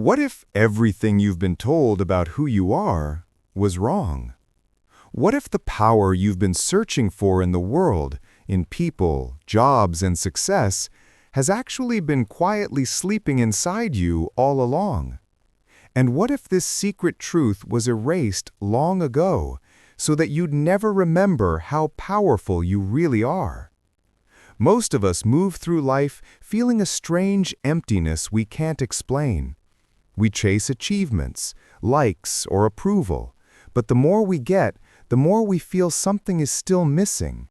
What if everything you've been told about who you are was wrong? What if the power you've been searching for in the world, in people, jobs, and success, has actually been quietly sleeping inside you all along? And what if this secret truth was erased long ago, so that you'd never remember how powerful you really are? Most of us move through life feeling a strange emptiness we can't explain. We chase achievements, likes, or approval, but the more we get, the more we feel something is still missing.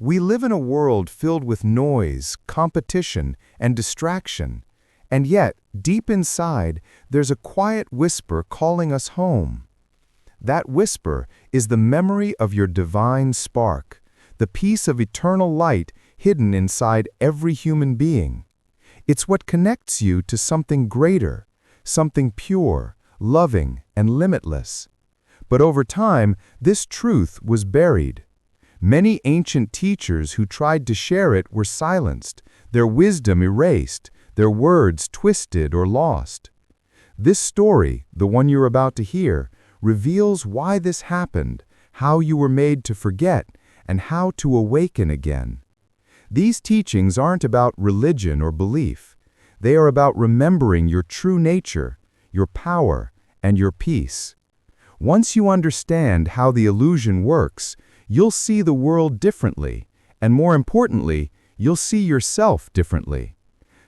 We live in a world filled with noise, competition, and distraction, and yet, deep inside, there's a quiet whisper calling us home. That whisper is the memory of your divine spark, the piece of eternal light hidden inside every human being. It's what connects you to something greater, something pure, loving, and limitless. But over time, this truth was buried. Many ancient teachers who tried to share it were silenced, their wisdom erased, their words twisted or lost. This story, the one you're about to hear, reveals why this happened, how you were made to forget, and how to awaken again. These teachings aren't about religion or belief. They are about remembering your true nature, your power, and your peace. Once you understand how the illusion works, you'll see the world differently, and more importantly, you'll see yourself differently.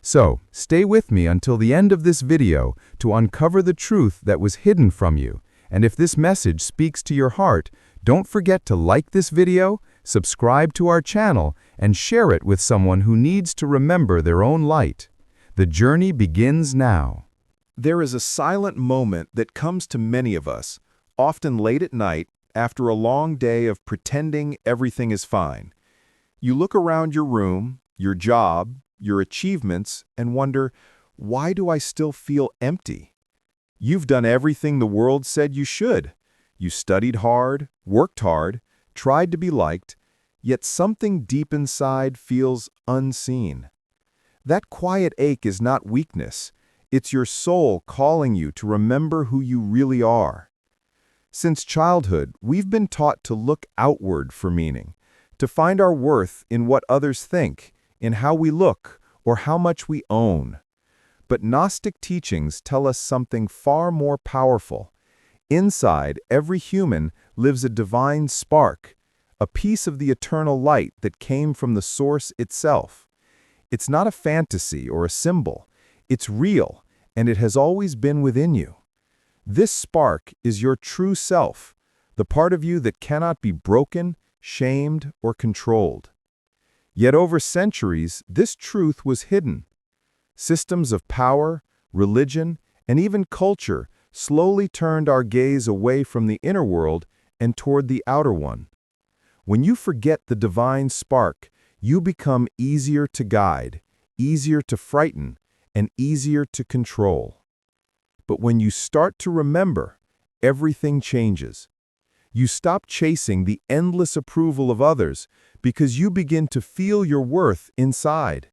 So, stay with me until the end of this video to uncover the truth that was hidden from you. And if this message speaks to your heart, don't forget to like this video, subscribe to our channel, and share it with someone who needs to remember their own light. The journey begins now. There is a silent moment that comes to many of us, often late at night, after a long day of pretending everything is fine. You look around your room, your job, your achievements, and wonder, why do I still feel empty? You've done everything the world said you should. You studied hard, worked hard, tried to be liked, yet something deep inside feels unseen. That quiet ache is not weakness. It's your soul calling you to remember who you really are. Since childhood, we've been taught to look outward for meaning, to find our worth in what others think, in how we look, or how much we own. But Gnostic teachings tell us something far more powerful. Inside every human lives a divine spark, a piece of the eternal light that came from the source itself. It's not a fantasy or a symbol. It's real, and it has always been within you. This spark is your true self, the part of you that cannot be broken, shamed, or controlled. Yet over centuries, this truth was hidden. Systems of power, religion, and even culture slowly turned our gaze away from the inner world and toward the outer one. When you forget the divine spark, you become easier to guide, easier to frighten, and easier to control. But when you start to remember, everything changes. You stop chasing the endless approval of others because you begin to feel your worth inside.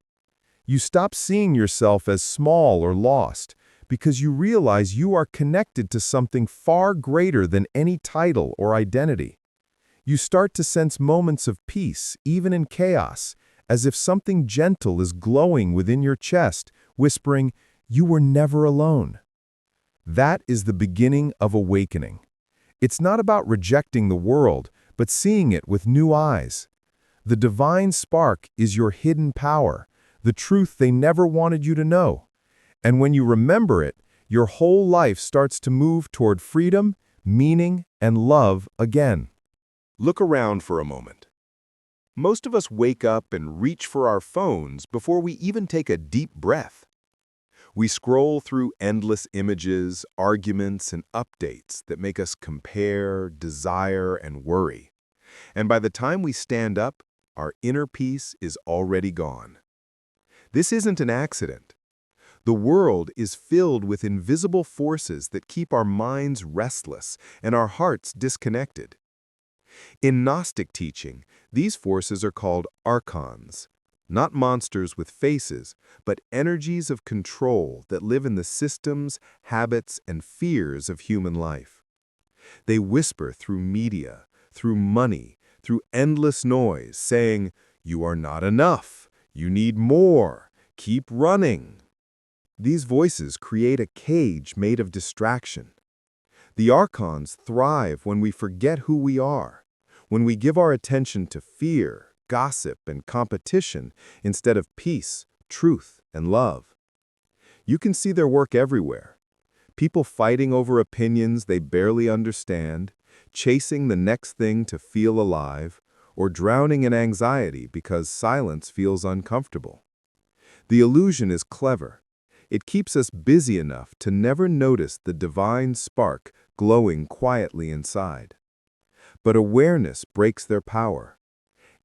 You stop seeing yourself as small or lost because you realize you are connected to something far greater than any title or identity. You start to sense moments of peace, even in chaos, as if something gentle is glowing within your chest, whispering, "You were never alone." That is the beginning of awakening. It's not about rejecting the world, but seeing it with new eyes. The divine spark is your hidden power, the truth they never wanted you to know. And when you remember it, your whole life starts to move toward freedom, meaning, and love again. Look around for a moment. Most of us wake up and reach for our phones before we even take a deep breath. We scroll through endless images, arguments, and updates that make us compare, desire, and worry. And by the time we stand up, our inner peace is already gone. This isn't an accident. The world is filled with invisible forces that keep our minds restless and our hearts disconnected. In Gnostic teaching, these forces are called archons. not monsters with faces, but energies of control that live in the systems, habits, and fears of human life. They whisper through media, through money, through endless noise, saying, "You are not enough. You need more. Keep running." These voices create a cage made of distraction. The archons thrive when we forget who we are, when we give our attention to fear, gossip, and competition instead of peace, truth, and love. You can see their work everywhere. People fighting over opinions they barely understand, chasing the next thing to feel alive, or drowning in anxiety because silence feels uncomfortable. The illusion is clever. It keeps us busy enough to never notice the divine spark glowing quietly inside. But awareness breaks their power.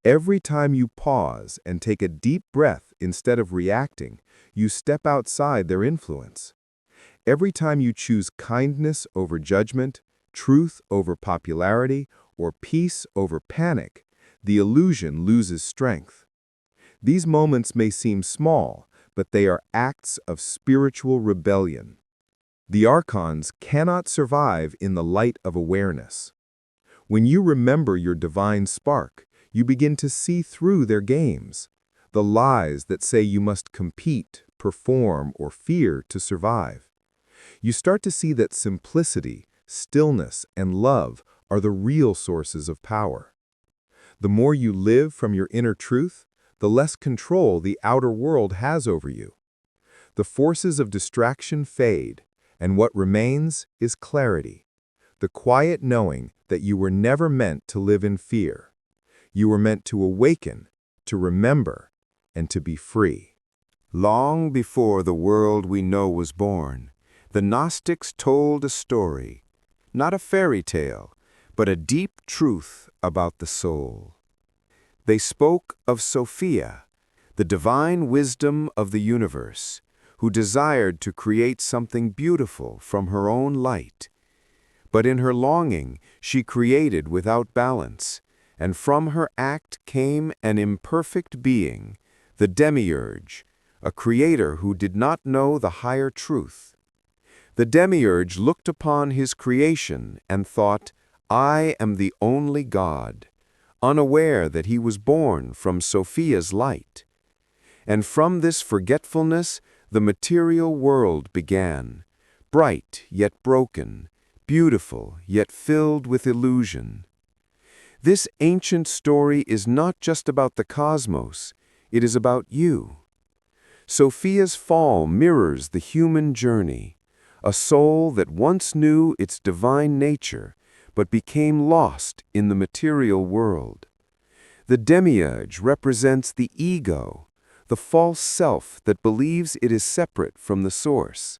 Every time you pause and take a deep breath instead of reacting, you step outside their influence. Every time you choose kindness over judgment, truth over popularity, or peace over panic, the illusion loses strength. These moments may seem small, but they are acts of spiritual rebellion. The archons cannot survive in the light of awareness. When you remember your divine spark, you begin to see through their games, the lies that say you must compete, perform, or fear to survive. You start to see that simplicity, stillness, and love are the real sources of power. The more you live from your inner truth, the less control the outer world has over you. The forces of distraction fade, and what remains is clarity, the quiet knowing that you were never meant to live in fear. You were meant to awaken, to remember, and to be free. Long before the world we know was born, the Gnostics told a story, not a fairy tale, but a deep truth about the soul. They spoke of Sophia, the divine wisdom of the universe, who desired to create something beautiful from her own light. But in her longing, she created without balance, and from her act came an imperfect being, the demiurge, a creator who did not know the higher truth. The demiurge looked upon his creation and thought, "I am the only God," unaware that he was born from Sophia's light. And from this forgetfulness, the material world began, bright yet broken, beautiful yet filled with illusion. This ancient story is not just about the cosmos, it is about you. Sophia's fall mirrors the human journey, a soul that once knew its divine nature, but became lost in the material world. The demiurge represents the ego, the false self that believes it is separate from the source.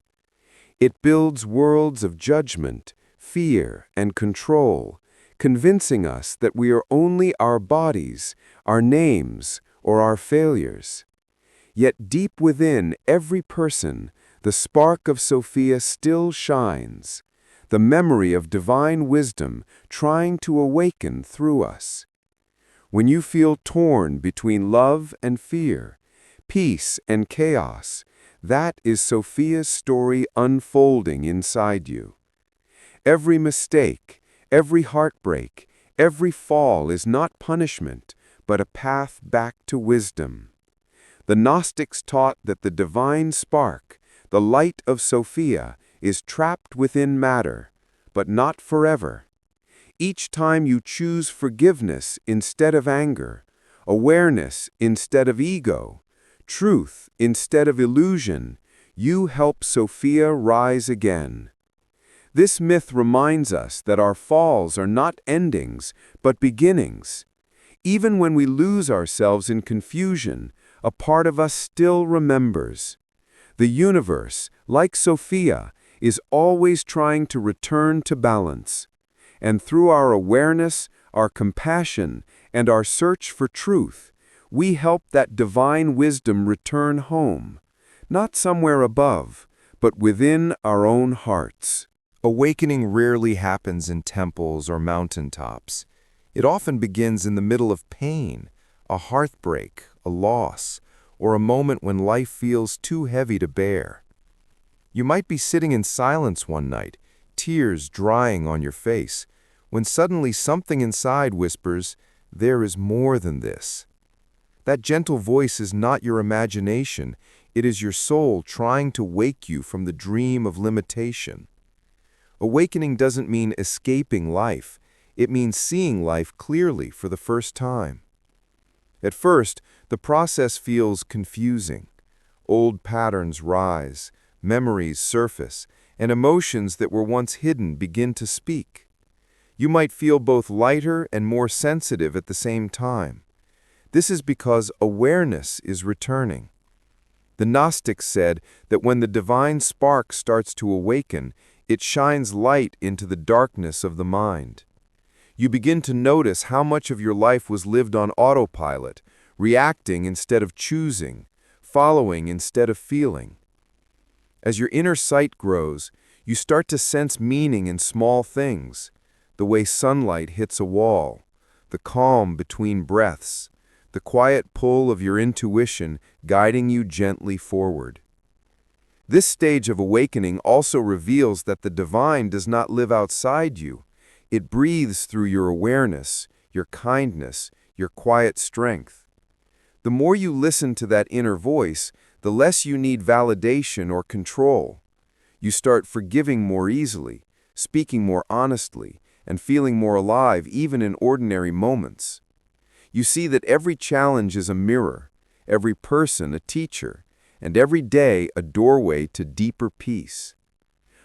It builds worlds of judgment, fear, and control, convincing us that we are only our bodies, our names, or our failures. Yet deep within every person, the spark of Sophia still shines, the memory of divine wisdom trying to awaken through us. When you feel torn between love and fear, peace and chaos, that is Sophia's story unfolding inside you. Every mistake, every heartbreak, every fall is not punishment, but a path back to wisdom. The Gnostics taught that the divine spark, the light of Sophia, is trapped within matter, but not forever. Each time you choose forgiveness instead of anger, awareness instead of ego, truth instead of illusion, you help Sophia rise again. This myth reminds us that our falls are not endings, but beginnings. Even when we lose ourselves in confusion, a part of us still remembers. The universe, like Sophia, is always trying to return to balance. And through our awareness, our compassion, and our search for truth, we help that divine wisdom return home, not somewhere above, but within our own hearts. Awakening rarely happens in temples or mountaintops. It often begins in the middle of pain, a heartbreak, a loss, or a moment when life feels too heavy to bear. You might be sitting in silence one night, tears drying on your face, when suddenly something inside whispers, "There is more than this." That gentle voice is not your imagination, it is your soul trying to wake you from the dream of limitation. Awakening doesn't mean escaping life, it means seeing life clearly for the first time. At first, the process feels confusing. Old patterns rise, memories surface, and emotions that were once hidden begin to speak. You might feel both lighter and more sensitive at the same time. This is because awareness is returning. The Gnostics said that when the divine spark starts to awaken, it shines light into the darkness of the mind. You begin to notice how much of your life was lived on autopilot, reacting instead of choosing, following instead of feeling. As your inner sight grows, you start to sense meaning in small things, the way sunlight hits a wall, the calm between breaths, the quiet pull of your intuition guiding you gently forward. This stage of awakening also reveals that the divine does not live outside you. It breathes through your awareness, your kindness, your quiet strength. The more you listen to that inner voice, the less you need validation or control. You start forgiving more easily, speaking more honestly, and feeling more alive even in ordinary moments. You see that every challenge is a mirror, every person a teacher, and every day a doorway to deeper peace.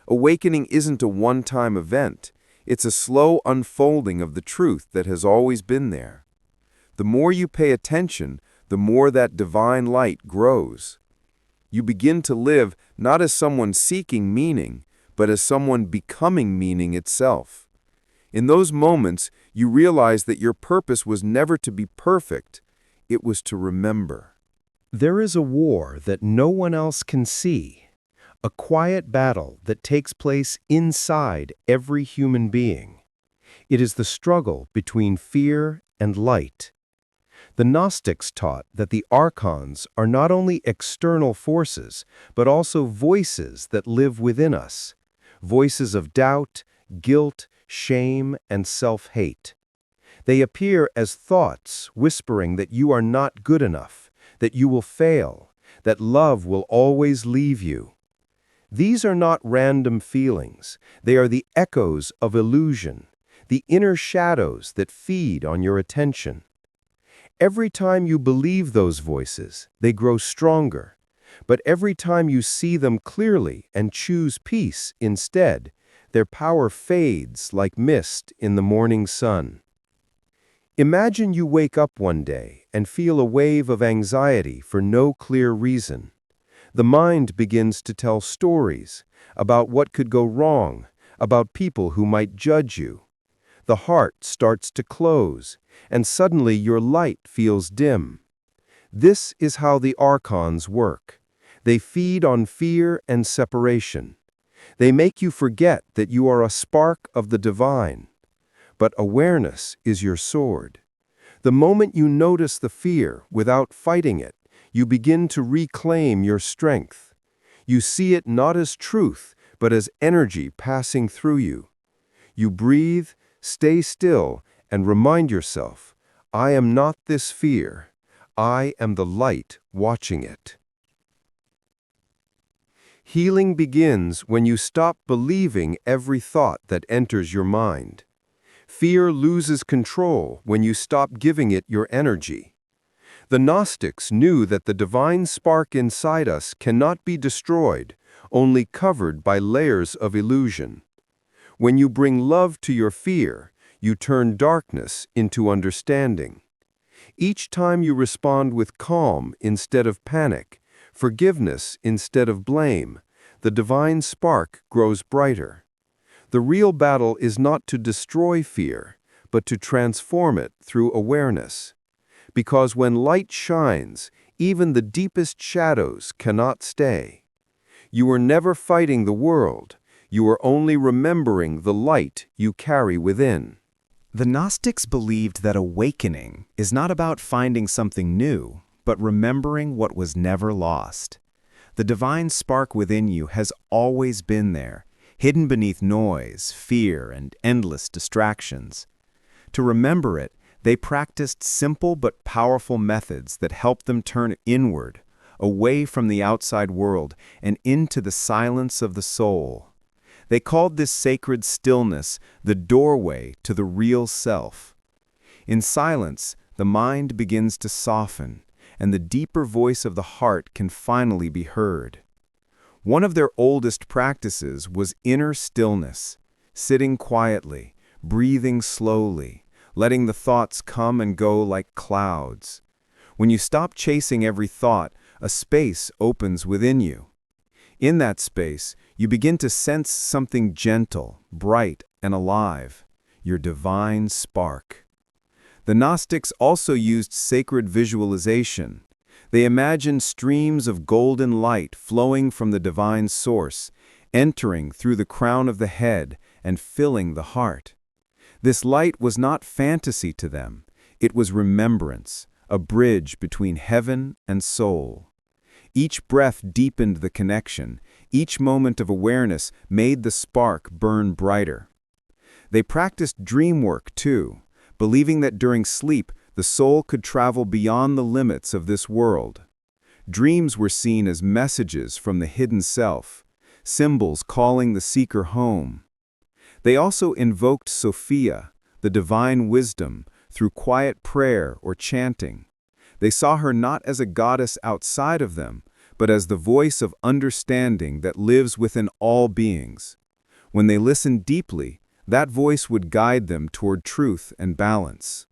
Awakening isn't a one-time event, it's a slow unfolding of the truth that has always been there. The more you pay attention, the more that divine light grows. You begin to live not as someone seeking meaning, but as someone becoming meaning itself. In those moments, you realize that your purpose was never to be perfect, it was to remember. There is a war that no one else can see, a quiet battle that takes place inside every human being. It is the struggle between fear and light. The Gnostics taught that the archons are not only external forces, but also voices that live within us, voices of doubt, guilt, shame, and self-hate. They appear as thoughts whispering that you are not good enough, that you will fail, that love will always leave you. These are not random feelings. They are the echoes of illusion, the inner shadows that feed on your attention. Every time you believe those voices, they grow stronger. But every time you see them clearly and choose peace instead, their power fades like mist in the morning sun. Imagine you wake up one day and feel a wave of anxiety for no clear reason. The mind begins to tell stories about what could go wrong, about people who might judge you. The heart starts to close, and suddenly your light feels dim. This is how the archons work. They feed on fear and separation. They make you forget that you are a spark of the divine. But awareness is your sword. The moment you notice the fear without fighting it, you begin to reclaim your strength. You see it not as truth, but as energy passing through you. You breathe, stay still, and remind yourself, I am not this fear. I am the light watching it. Healing begins when you stop believing every thought that enters your mind. Fear loses control when you stop giving it your energy. The Gnostics knew that the divine spark inside us cannot be destroyed, only covered by layers of illusion. When you bring love to your fear, you turn darkness into understanding. Each time you respond with calm instead of panic, forgiveness instead of blame, the divine spark grows brighter. The real battle is not to destroy fear, but to transform it through awareness. Because when light shines, even the deepest shadows cannot stay. You are never fighting the world, you are only remembering the light you carry within. The Gnostics believed that awakening is not about finding something new, but remembering what was never lost. The divine spark within you has always been there, hidden beneath noise, fear, and endless distractions. To remember it, they practiced simple but powerful methods that helped them turn inward, away from the outside world, and into the silence of the soul. They called this sacred stillness the doorway to the real self. In silence, the mind begins to soften, and the deeper voice of the heart can finally be heard. One of their oldest practices was inner stillness, sitting quietly, breathing slowly, letting the thoughts come and go like clouds. When you stop chasing every thought, a space opens within you. In that space, you begin to sense something gentle, bright, and alive, your divine spark. The Gnostics also used sacred visualization. They imagined streams of golden light flowing from the divine source, entering through the crown of the head and filling the heart. This light was not fantasy to them. It was remembrance, a bridge between heaven and soul. Each breath deepened the connection. Each moment of awareness made the spark burn brighter. They practiced dream work too, believing that during sleep, the soul could travel beyond the limits of this world. Dreams were seen as messages from the hidden self, symbols calling the seeker home. They also invoked Sophia, the divine wisdom, through quiet prayer or chanting. They saw her not as a goddess outside of them, but as the voice of understanding that lives within all beings. When they listened deeply, that voice would guide them toward truth and balance.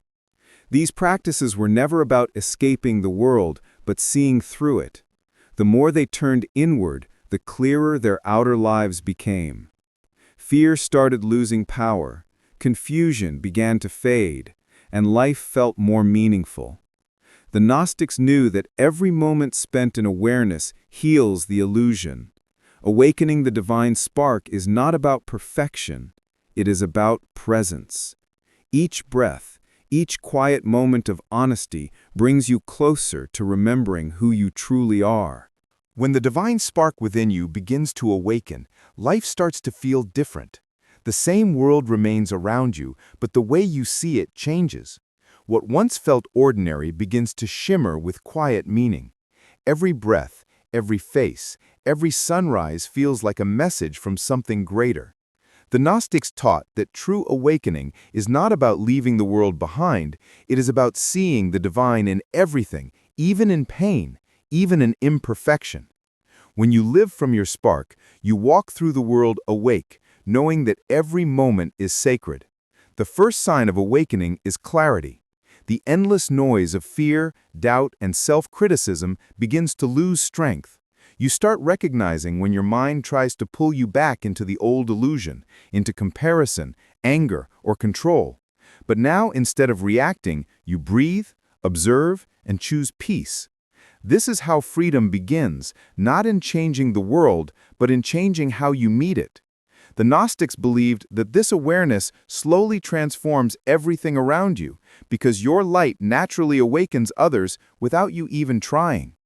These practices were never about escaping the world, but seeing through it. The more they turned inward, the clearer their outer lives became. Fear started losing power, confusion began to fade, and life felt more meaningful. The Gnostics knew that every moment spent in awareness heals the illusion. Awakening the divine spark is not about perfection, it is about presence. Each breath, each quiet moment of honesty brings you closer to remembering who you truly are. When the divine spark within you begins to awaken, life starts to feel different. The same world remains around you, but the way you see it changes. What once felt ordinary begins to shimmer with quiet meaning. Every breath, every face, every sunrise feels like a message from something greater. The Gnostics taught that true awakening is not about leaving the world behind, it is about seeing the divine in everything, even in pain, even in imperfection. When you live from your spark, you walk through the world awake, knowing that every moment is sacred. The first sign of awakening is clarity. The endless noise of fear, doubt, and self-criticism begins to lose strength. You start recognizing when your mind tries to pull you back into the old illusion, into comparison, anger, or control. But now, instead of reacting, you breathe, observe, and choose peace. This is how freedom begins, not in changing the world, but in changing how you meet it. The Gnostics believed that this awareness slowly transforms everything around you, because your light naturally awakens others without you even trying.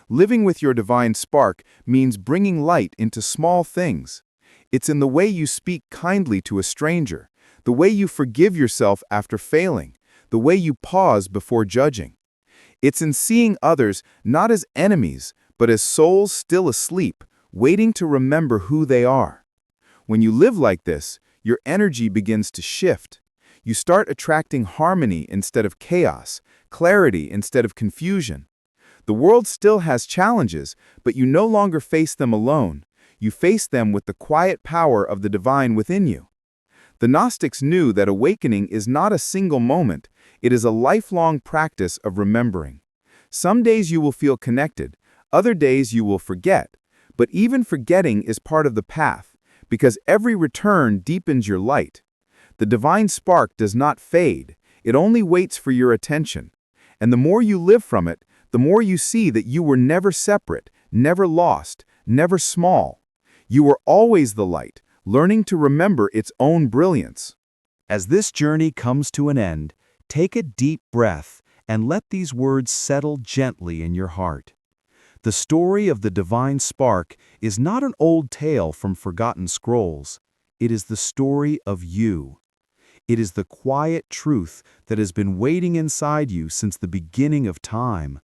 Living with your divine spark means bringing light into small things. It's in the way you speak kindly to a stranger, the way you forgive yourself after failing, the way you pause before judging. It's in seeing others not as enemies, but as souls still asleep, waiting to remember who they are. When you live like this, your energy begins to shift. You start attracting harmony instead of chaos, clarity instead of confusion. The world still has challenges, but you no longer face them alone. You face them with the quiet power of the divine within you. The Gnostics knew that awakening is not a single moment, it is a lifelong practice of remembering. Some days you will feel connected, other days you will forget, but even forgetting is part of the path, because every return deepens your light. The divine spark does not fade, it only waits for your attention. And the more you live from it, the more you see that you were never separate, never lost, never small. You were always the light, learning to remember its own brilliance. As this journey comes to an end, take a deep breath and let these words settle gently in your heart. The story of the divine spark is not an old tale from forgotten scrolls. It is the story of you. It is the quiet truth that has been waiting inside you since the beginning of time.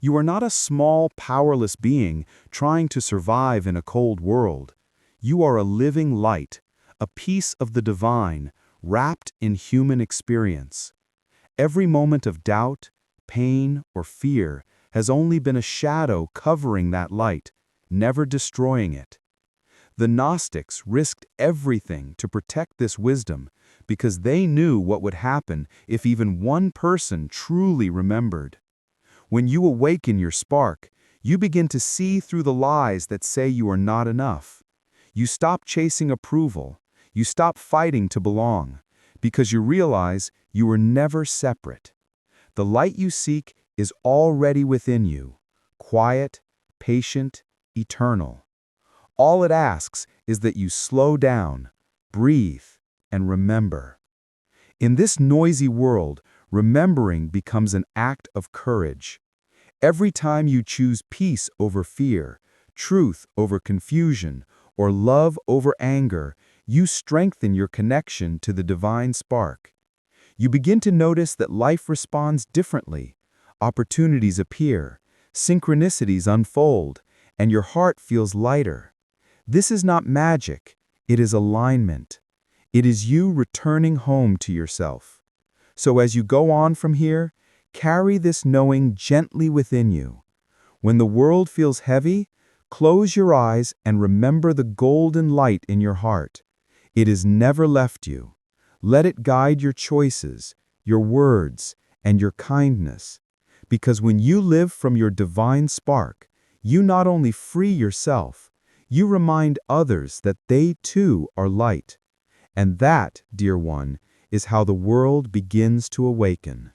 You are not a small, powerless being trying to survive in a cold world. You are a living light, a piece of the divine, wrapped in human experience. Every moment of doubt, pain, or fear has only been a shadow covering that light, never destroying it. The Gnostics risked everything to protect this wisdom because they knew what would happen if even one person truly remembered. When you awaken your spark, you begin to see through the lies that say you are not enough. You stop chasing approval. You stop fighting to belong, because you realize you were never separate. The light you seek is already within you, quiet, patient, eternal. All it asks is that you slow down, breathe, and remember. In this noisy world, remembering becomes an act of courage. Every time you choose peace over fear, truth over confusion, or love over anger, you strengthen your connection to the divine spark. You begin to notice that life responds differently. Opportunities appear, synchronicities unfold, and your heart feels lighter. This is not magic, it is alignment. It is you returning home to yourself. So as you go on from here, carry this knowing gently within you. When the world feels heavy, close your eyes and remember the golden light in your heart. It has never left you. Let it guide your choices, your words, and your kindness. Because when you live from your divine spark, you not only free yourself, you remind others that they too are light. And that, dear one, is how the world begins to awaken.